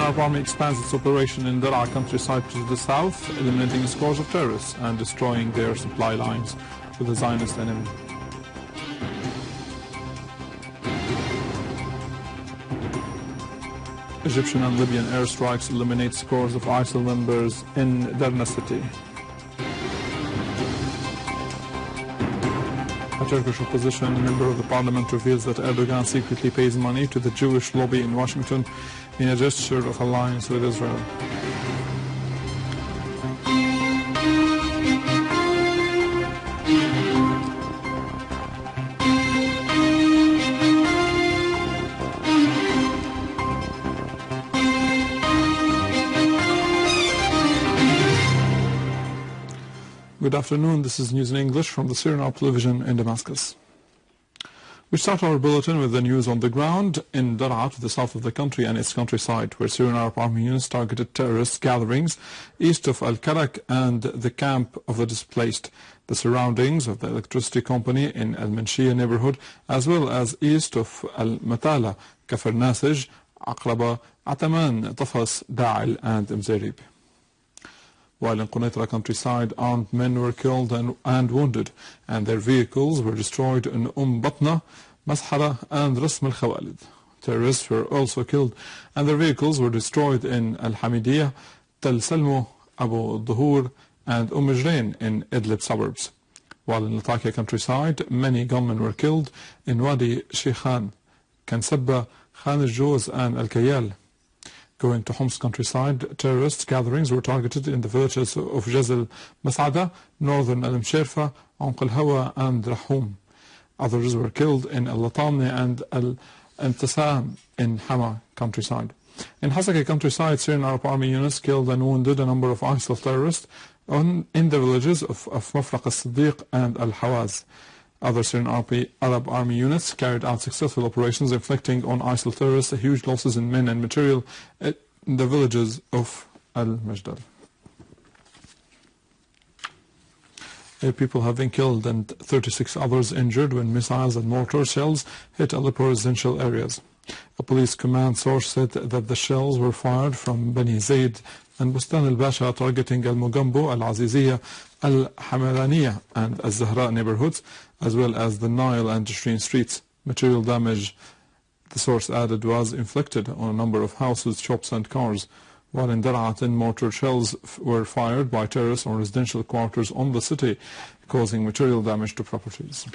Arab Army expands its operation in Deraa countryside to the south, eliminating scores of terrorists and destroying their supply lines with the Zionist enemy. Egyptian and Libyan airstrikes eliminate scores of ISIL members in Deraa city. A Turkish opposition member of the parliament reveals that Erdogan secretly pays money to the Jewish lobby in Washington in a gesture of alliance with Israel. Good afternoon, this is News in English from the Syrian television in Damascus. We start our bulletin with the news on the ground in Deraa, to the south of the country and its countryside, where Syrian Arab Army units targeted terrorist gatherings east of Al-Karak and the camp of the displaced, the surroundings of the electricity company in Al-Manshiyah neighborhood, as well as east of Al-Matala, Kafr Nasij, Aqraba, Ataman, Tafas, Da'il and Mzarib. While in Quneitra countryside, armed men were killed and wounded, and their vehicles were destroyed in Batna, Mashara and Rasm al-Khawalid. Terrorists were also killed, and their vehicles were destroyed in Al-Hamidiyah, Tel Salmo, Abu Dhuhur, and Majrain in Idlib suburbs. While in Latakia countryside, many gunmen were killed in Wadi Sheikhan, Kansabba, Khan al-Joz, and Al-Kayal. Going to Homs countryside, terrorist gatherings were targeted in the villages of Jazal Masada, northern Al-Msherfa, Anq al-Hawa and Rahum. Others were killed in Al-Latamni and Al-Intisam in Hama countryside. In Hasaka countryside, Syrian Arab Army units killed and wounded a number of ISIL terrorists in the villages of Mafraq al-Siddiq and Al-Hawaz. Other Syrian Arab Army units carried out successful operations, inflicting on ISIL terrorists huge losses in men and material in the villages of Al-Majdal. 8 people have been killed and 36 others injured when missiles and mortar shells hit Aleppo residential areas. A police command source said that the shells were fired from Bani Zayd and Bustan al-Basha, targeting Al-Mugambo, Al-Aziziyah, Al-Hamadaniya and Al-Zahra neighborhoods, as well as the Nile and Jashrin streets. Material damage, the source added, was inflicted on a number of houses, shops and cars, while in Deraa, 10 mortar shells were fired by terrorists on residential quarters on the city, causing material damage to properties.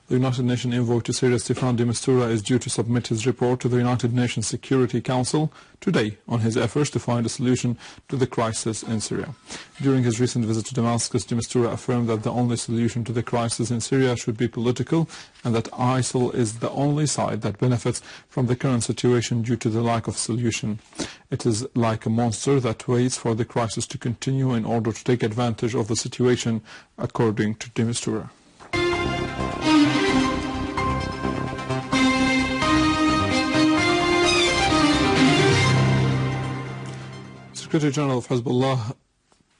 The United Nations envoy to Syria, Staffan de Mistura, is due to submit his report to the United Nations Security Council today on his efforts to find a solution to the crisis in Syria. During his recent visit to Damascus, de Mistura affirmed that the only solution to the crisis in Syria should be political, and that ISIL is the only side that benefits from the current situation due to the lack of solution. It is like a monster that waits for the crisis to continue in order to take advantage of the situation, according to de Mistura. Secretary General of Hezbollah,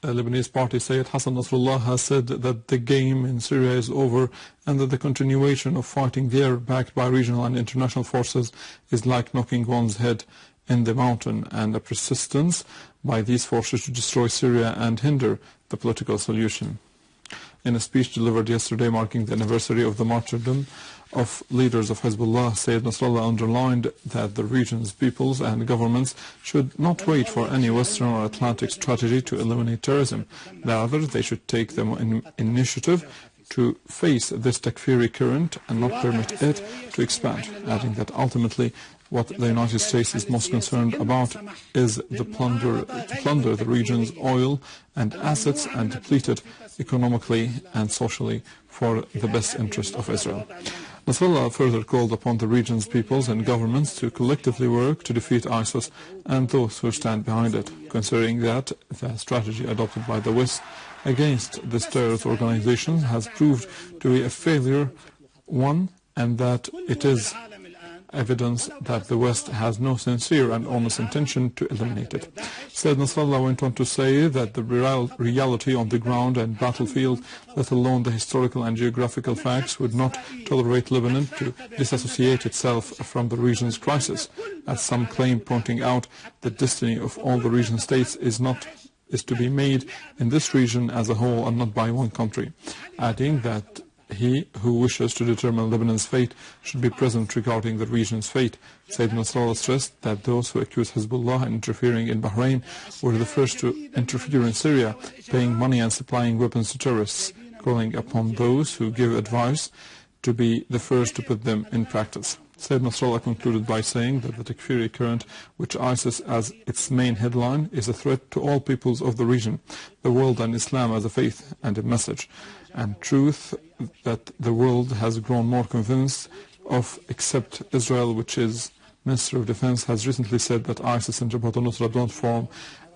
Lebanese party, Sayyid Hassan Nasrullah, has said that the game in Syria is over and that the continuation of fighting there, backed by regional and international forces, is like knocking one's head in the mountain, and a persistence by these forces to destroy Syria and hinder the political solution. In a speech delivered yesterday marking the anniversary of the martyrdom of leaders of Hezbollah, Sayyid Nasrullah underlined that the region's peoples and governments should not wait for any Western or Atlantic strategy to eliminate terrorism. Rather, they should take the initiative to face this takfiri current and not permit it to expand, adding that ultimately what the United States is most concerned about is to plunder the region's oil and assets and deplete it economically and socially for the best interest of Israel. Nasrullah further called upon the region's peoples and governments to collectively work to defeat ISIS and those who stand behind it, considering that the strategy adopted by the West against this terrorist organization has proved to be a failure one, and that it is evidence that the West has no sincere and honest intention to eliminate it. Said Nasrullah went on to say that the reality on the ground and battlefield, let alone the historical and geographical facts, would not tolerate Lebanon to disassociate itself from the region's crisis, as some claim, pointing out the destiny of all the region states is to be made in this region as a whole and not by one country, adding that he who wishes to determine Lebanon's fate should be present regarding the region's fate. Said Nasrallah stressed that those who accuse Hezbollah of interfering in Bahrain were the first to interfere in Syria, paying money and supplying weapons to terrorists, calling upon those who give advice to be the first to put them in practice. Said Nasrallah concluded by saying that the Takfiri current, which ISIS as its main headline, is a threat to all peoples of the region, the world, and Islam as a faith and a message, and truth that the world has grown more convinced of, except Israel, which is Minister of Defense has recently said that ISIS and Jabhat al-Nusra don't form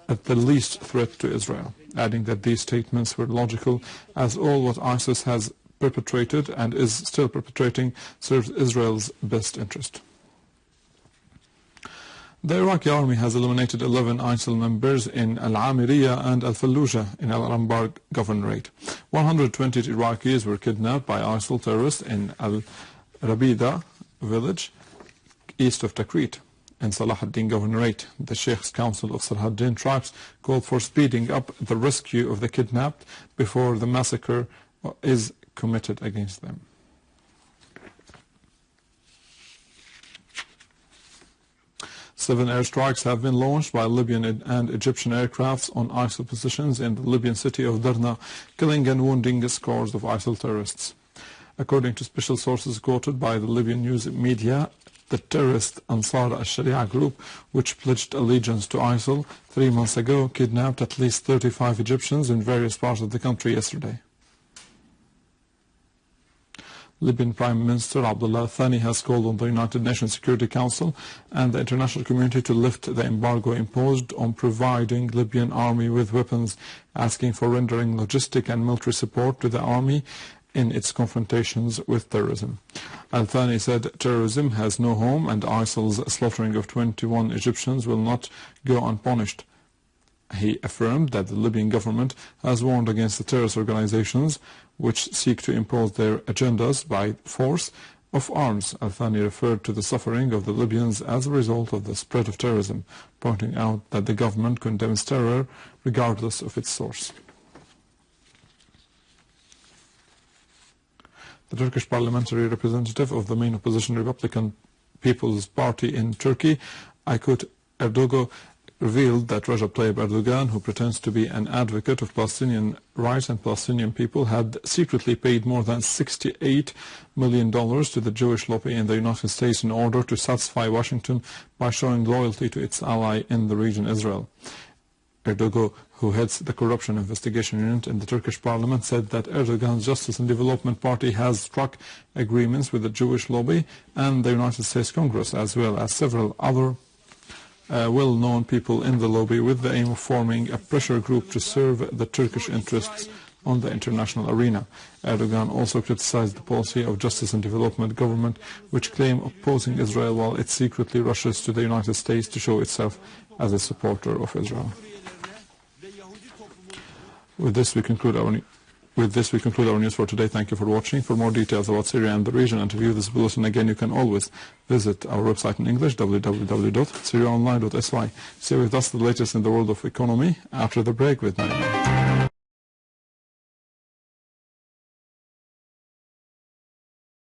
at the least threat to Israel, adding that these statements were logical as all what ISIS has perpetrated and is still perpetrating serves Israel's best interest. The Iraqi army has eliminated 11 ISIL members in Al-Amiriyah and Al-Fallujah in Al-Anbar governorate. 120 Iraqis were kidnapped by ISIL terrorists in Al-Rabida village east of Tikrit in Salahuddin governorate. The Sheikh's Council of Salahuddin tribes called for speeding up the rescue of the kidnapped before the massacre is committed against them. Seven airstrikes have been launched by Libyan and Egyptian aircrafts on ISIL positions in the Libyan city of Deraa, killing and wounding scores of ISIL terrorists. According to special sources quoted by the Libyan news media, the terrorist Ansar al-Sharia group, which pledged allegiance to ISIL 3 months ago, kidnapped at least 35 Egyptians in various parts of the country yesterday. Libyan Prime Minister Abdullah Thani has called on the United Nations Security Council and the international community to lift the embargo imposed on providing Libyan army with weapons, asking for rendering logistic and military support to the army in its confrontations with terrorism. Al-Thani said terrorism has no home and ISIL's slaughtering of 21 Egyptians will not go unpunished. He affirmed that the Libyan government has warned against the terrorist organizations which seek to impose their agendas by force of arms. Al-Thani referred to the suffering of the Libyans as a result of the spread of terrorism, pointing out that the government condemns terror regardless of its source. The Turkish parliamentary representative of the main opposition Republican People's Party in Turkey, Aykut Erdogan, revealed that Recep Tayyip Erdogan, who pretends to be an advocate of Palestinian rights and Palestinian people, had secretly paid more than $68 million to the Jewish lobby in the United States in order to satisfy Washington by showing loyalty to its ally in the region, Israel. Erdogan, who heads the corruption investigation unit in the Turkish parliament, said that Erdogan's Justice and Development Party has struck agreements with the Jewish lobby and the United States Congress, as well as several other well-known people in the lobby, with the aim of forming a pressure group to serve the Turkish interests on the international arena. Erdogan also criticized the policy of Justice and Development government, which claim opposing Israel while it secretly rushes to the United States to show itself as a supporter of Israel. With this, we conclude our news for today. Thank you for watching. For more details about Syria and the region and to view this bulletin again, you can always visit our website in English, www.syriaonline.sy. Stay with us, the latest in the world of economy, after the break with Naima.